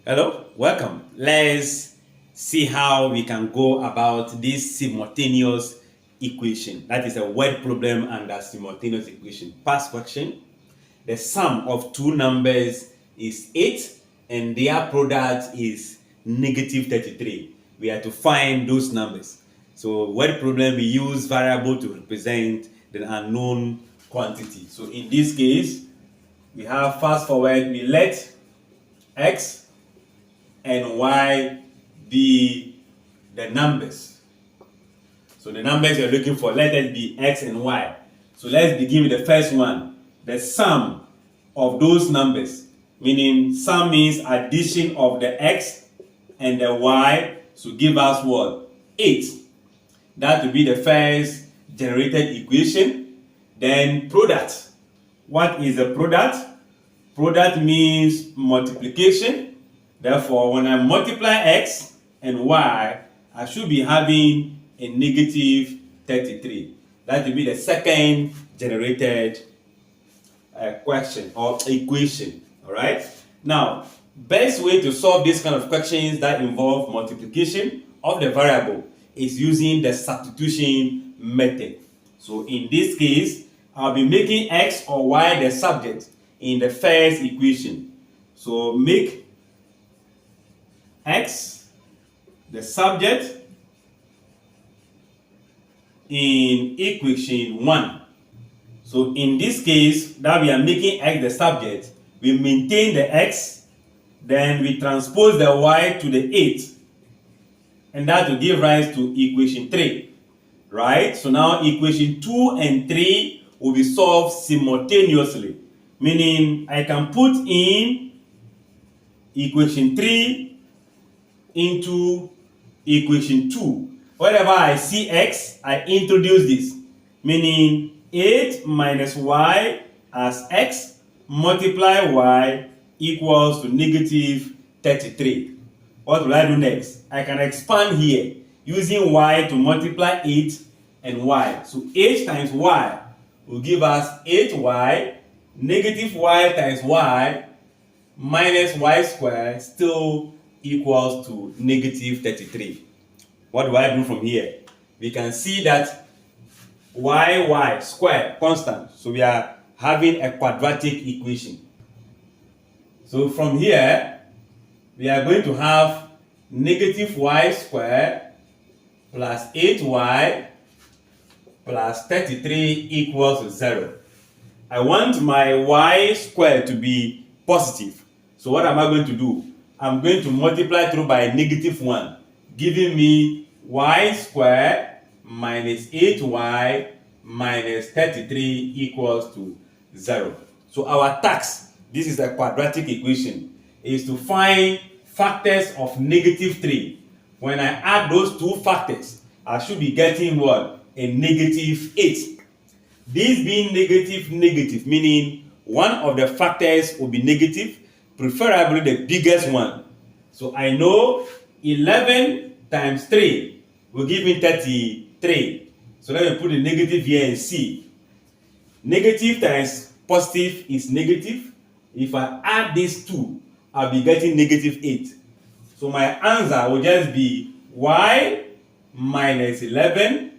Hello, welcome. Let's see how we can go about this simultaneous equation. That is a word problem under simultaneous equation. Past question. The sum of two numbers is 8 and their product is negative 33. We have to find those numbers. So word problem, we use variable to represent the unknown quantity. So in this case, we have fast forward, we let x and y be the numbers. So the numbers you're looking for, let it be x and y. So let's begin with the first one. The sum of those numbers, meaning sum means addition of the x and the y, so give us what? 8. That will be the first generated equation. Then product. What is the product? Product means multiplication. Therefore, when I multiply x and y, I should be having a negative 33. That will be the second generated question or equation. All right. Now, best way to solve this kind of questions that involve multiplication of the variable is using the substitution method. So in this case, I'll be making x or y the subject in the first equation. So make x the subject in equation 1. So in this case, that we are making x the subject, we maintain the x, then we transpose the y to the 8, and that will give rise to equation 3, right? So now equation 2 and 3 will be solved simultaneously, meaning I can put in equation 3 into equation 2. Whenever I see x, I introduce this, meaning 8 minus y as x multiply y equals to negative 33. What will I do next? I can expand here using y to multiply 8 and y. So 8 times y will give us 8y, negative y times y minus y squared still equals to negative 33. What do I do from here? We can see that y squared constant. So we are having a quadratic equation. So from here, we are going to have negative y squared plus 8y plus 33 equals 0. I want my y squared to be positive. So what am I going to do? I'm going to multiply through by negative 1, giving me y squared minus 8y minus 33 equals to 0. So our task, this is a quadratic equation, is to find factors of negative 3. When I add those two factors, I should be getting what? A negative 8. This being negative, meaning one of the factors will be negative, preferably the biggest one. So I know 11 times 3 will give me 33. So let me put the negative here and see. Negative times positive is negative. If I add these two, I'll be getting negative 8. So my answer will just be y minus 11,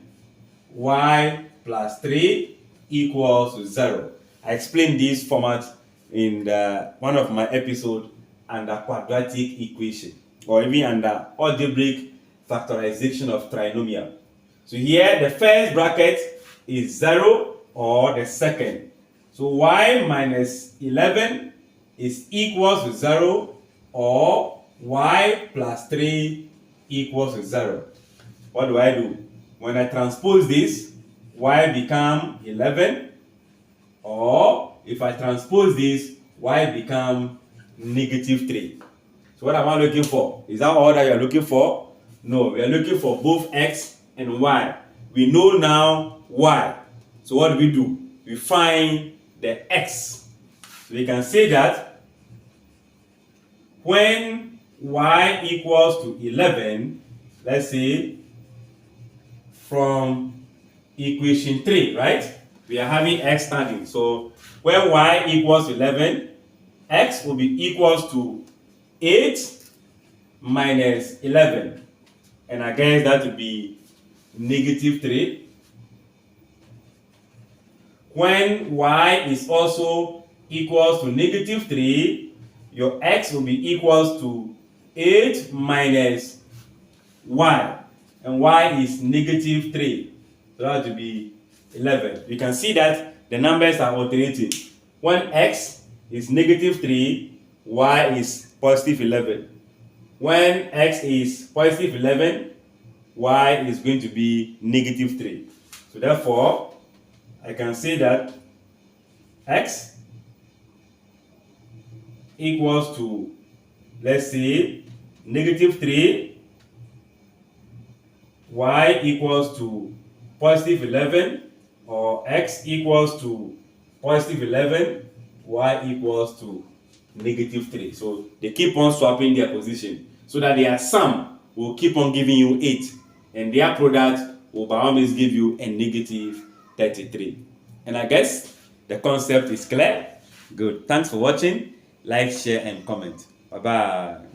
y plus 3 equals 0. I explained this format in one of my episodes under quadratic equation, or even under algebraic factorization of trinomial. So here the first bracket is 0 or the second. So y minus 11 is equals to 0 or y plus 3 equals to 0. What do I do? When I transpose this, y become 11, or if I transpose this, y become negative 3. So what am I looking for? Is that all that you're looking for? No, we are looking for both x and y. We know now y. So what do? We find the x. So we can say that when y equals to 11, let's say from equation 3, right? We are having x standing. So when y equals 11, x will be equals to 8 minus 11. And I guess that would be negative 3. When y is also equals to negative 3, your x will be equals to 8 minus y. And y is negative 3. So that would be 11. You can see that the numbers are alternating. When x is negative 3, y is positive 11. When x is positive 11, y is going to be negative 3. So therefore, I can say that x equals to, let's say, negative 3, y equals to positive 11, or x equals to positive 11, y equals to negative 3. So they keep on swapping their position so that their sum will keep on giving you 8 and their product will by all means give you a negative 33. And I guess the concept is clear. Good. Thanks for watching. Like, share, and comment. Bye-bye.